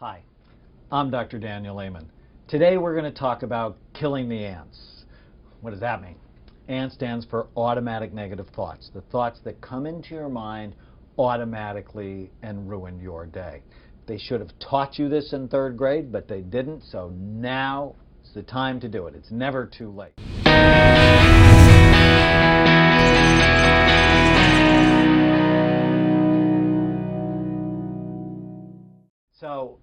Hi, I'm Dr. Daniel Amen. Today we're going to talk about killing the ANTS. What does that mean? ANTS stands for automatic negative thoughts, the thoughts that come into your mind automatically and ruin your day. They should have taught you this in third grade, but they didn't, so now is the time to do it. It's never too late. So,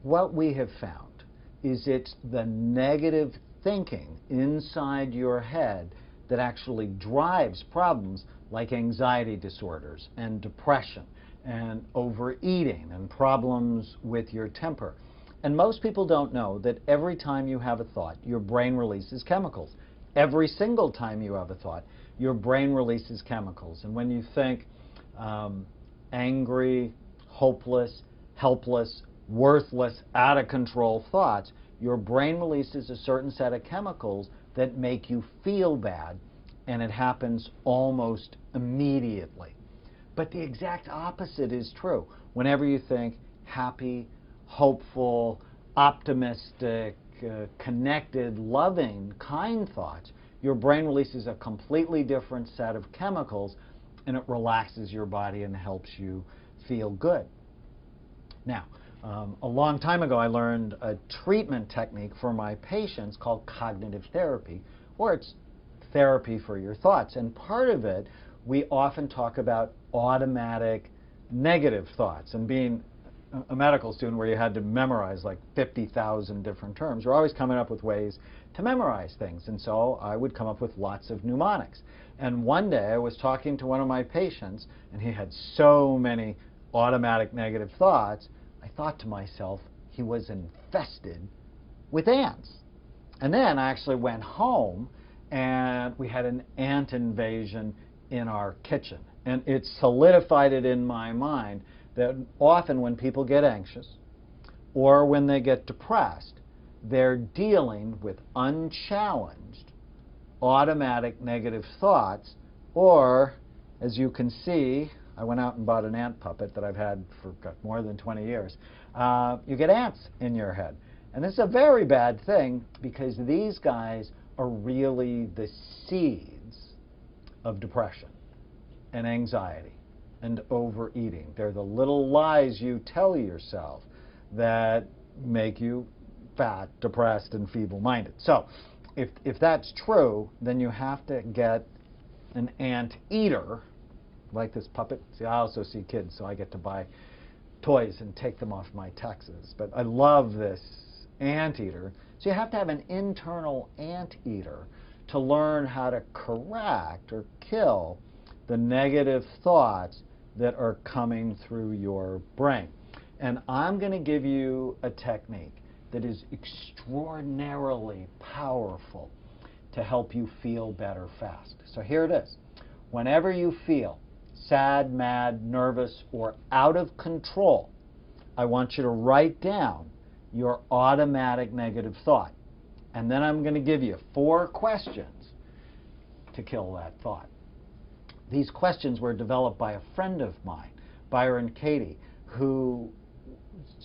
what we have found is it's the negative thinking inside your head that actually drives problems like anxiety disorders and depression and overeating and problems with your temper. And most people don't know that every time you have a thought, your brain releases chemicals. Every single time you have a thought, your brain releases chemicals. And when you think angry, hopeless, helpless, worthless, out of control thoughts, your brain releases a certain set of chemicals that make you feel bad, and it happens almost immediately. But the exact opposite is true. Whenever you think happy, hopeful, optimistic, connected, loving, kind thoughts, your brain releases a completely different set of chemicals, and it relaxes your body and helps you feel good. Now, a long time ago, I learned a treatment technique for my patients called cognitive therapy, or it's therapy for your thoughts. And part of it, we often talk about automatic negative thoughts. And being a medical student where you had to memorize like 50,000 different terms, you're always coming up with ways to memorize things. And so I would come up with lots of mnemonics. And one day I was talking to one of my patients, and he had so many automatic negative thoughts, I thought to myself, he was infested with ants. And then I actually went home, and we had an ant invasion in our kitchen. And it solidified it in my mind that often when people get anxious or when they get depressed, they're dealing with unchallenged automatic negative thoughts, or, as you can see, I went out and bought an ant puppet that I've had for more than 20 years. You get ants in your head. And this is a very bad thing, because these guys are really the seeds of depression and anxiety and overeating. They're the little lies you tell yourself that make you fat, depressed, and feeble-minded. So if that's true, then you have to get an ant eater, like this puppet. See, I also see kids, so I get to buy toys and take them off my taxes. But I love this anteater. So you have to have an internal anteater to learn how to correct or kill the negative thoughts that are coming through your brain. And I'm going to give you a technique that is extraordinarily powerful to help you feel better fast. So here it is. Whenever you feel sad, mad, nervous, or out of control, I want you to write down your automatic negative thought. And then I'm going to give you 4 questions to kill that thought. These questions were developed by a friend of mine, Byron Katie, who,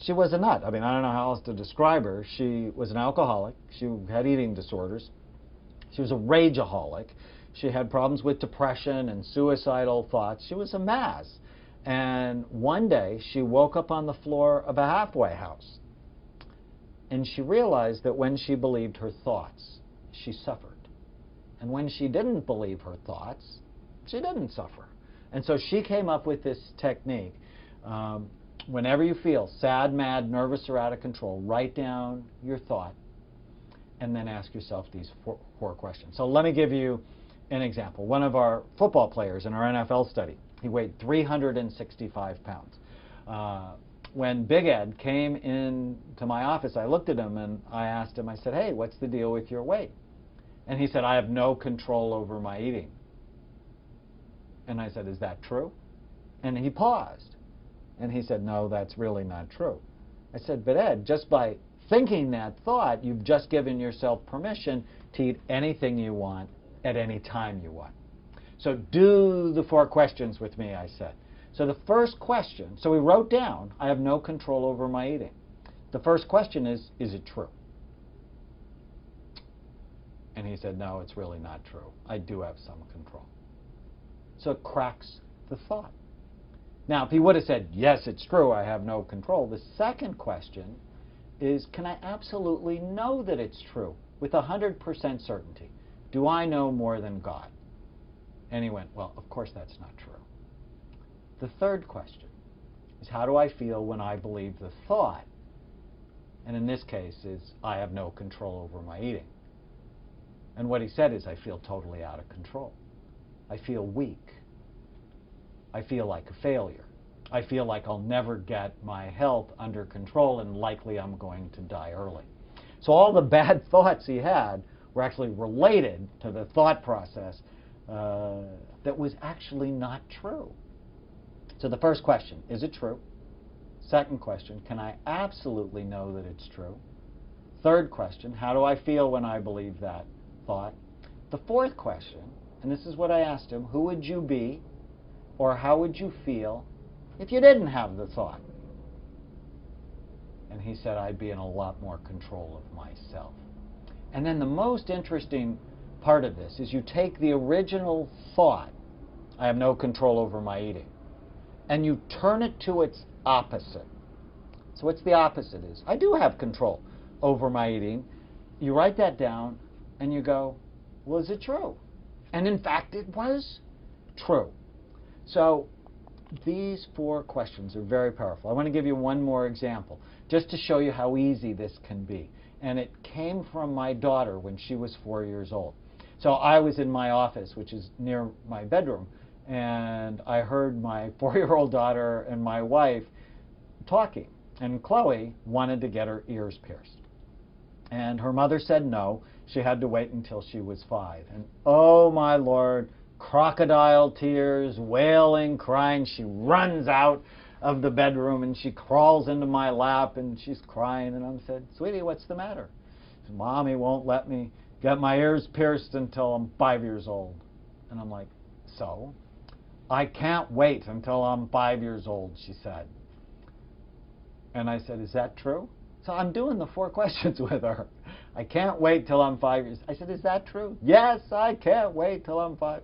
she was a nut. I mean, I don't know how else to describe her. She was an alcoholic. She had eating disorders. She was a rageaholic. She had problems with depression and suicidal thoughts. She was a mess. And one day, she woke up on the floor of a halfway house. And she realized that when she believed her thoughts, she suffered. And when she didn't believe her thoughts, she didn't suffer. And so she came up with this technique. Whenever you feel sad, mad, nervous, or out of control, write down your thought and then ask yourself these four questions. So let me give you an example. One of our football players in our NFL study, he weighed 365 pounds. When Big Ed came into my office, I looked at him and I asked him, I said, hey, what's the deal with your weight? And he said, I have no control over my eating. And I said, is that true? And he paused. And he said, no, that's really not true. I said, but Ed, just by thinking that thought, you've just given yourself permission to eat anything you want at any time you want. So do the 4 questions with me, I said. So the first question, so we wrote down, I have no control over my eating. The first question is it true? And he said, no, it's really not true. I do have some control. So it cracks the thought. Now, if he would have said, yes, it's true, I have no control, the second question is, can I absolutely know that it's true with 100% certainty? Do I know more than God? And he went, well, of course that's not true. The third question is, how do I feel when I believe the thought? And in this case is, I have no control over my eating. And what he said is, I feel totally out of control. I feel weak. I feel like a failure. I feel like I'll never get my health under control and likely I'm going to die early. So all the bad thoughts he had were actually related to the thought process that was actually not true. So the first question, is it true? Second question, can I absolutely know that it's true? Third question, how do I feel when I believe that thought? The fourth question, and this is what I asked him, who would you be or how would you feel if you didn't have the thought? And he said, I'd be in a lot more control of myself. And then the most interesting part of this is you take the original thought, I have no control over my eating, and you turn it to its opposite. So what's the opposite is, I do have control over my eating. You write that down and you go, well, is it true? And in fact, it was true. So these 4 questions are very powerful. I want to give you one more example, just to show you how easy this can be. And it came from my daughter when she was 4 years old. So I was in my office, which is near my bedroom, and I heard my 4-year-old daughter and my wife talking. And Chloe wanted to get her ears pierced. And her mother said no. She had to wait until she was 5. And oh my Lord, crocodile tears, wailing, crying. She runs out of the bedroom and she crawls into my lap and she's crying. And I said, sweetie, what's the matter? She said, Mommy won't let me get my ears pierced until I'm 5 years old. And I'm like, so? I can't wait until I'm 5 years old, she said. And I said, is that true? So I'm doing the 4 questions with her. I can't wait till I'm 5 years. I said, is that true? Yes, I can't wait till I'm 5.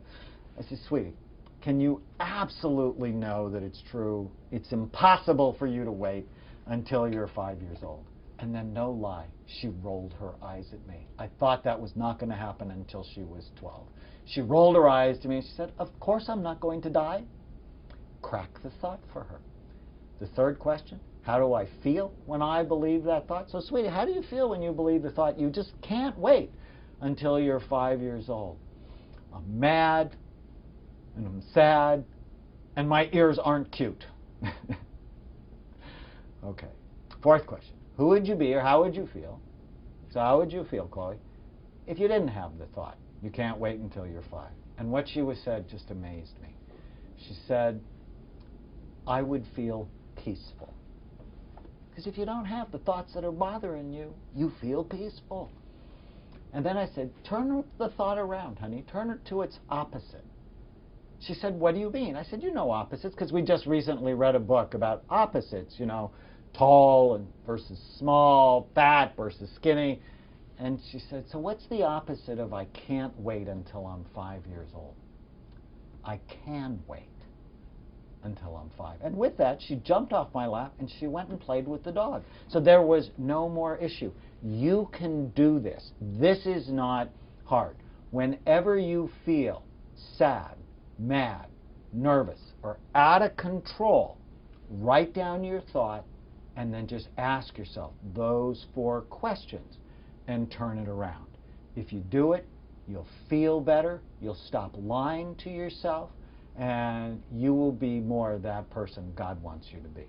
I said, sweetie, can you absolutely know that it's true? It's impossible for you to wait until you're 5 years old. And then, no lie, she rolled her eyes at me. I thought that was not going to happen until she was 12. She rolled her eyes to me and she said, of course I'm not going to die. Crack the thought for her. The third question, how do I feel when I believe that thought? So, sweetie, how do you feel when you believe the thought you just can't wait until you're 5 years old? I'm mad, and I'm sad, and my ears aren't cute. Okay. Fourth question. Who would you be or how would you feel? So how would you feel, Chloe, if you didn't have the thought, you can't wait until you're 5? And what she was said just amazed me. She said, I would feel peaceful. Because if you don't have the thoughts that are bothering you, you feel peaceful. And then I said, turn the thought around, honey. Turn it to its opposite. She said, what do you mean? I said, you know opposites, because we just recently read a book about opposites, you know, tall and versus small, fat versus skinny. And she said, so what's the opposite of I can't wait until I'm 5 years old? I can wait until I'm 5. And with that, she jumped off my lap and she went and played with the dog. So there was no more issue. You can do this. This is not hard. Whenever you feel sad, mad, nervous, or out of control, write down your thought and then just ask yourself those 4 questions and turn it around. If you do it, you'll feel better, you'll stop lying to yourself, and you will be more that person God wants you to be.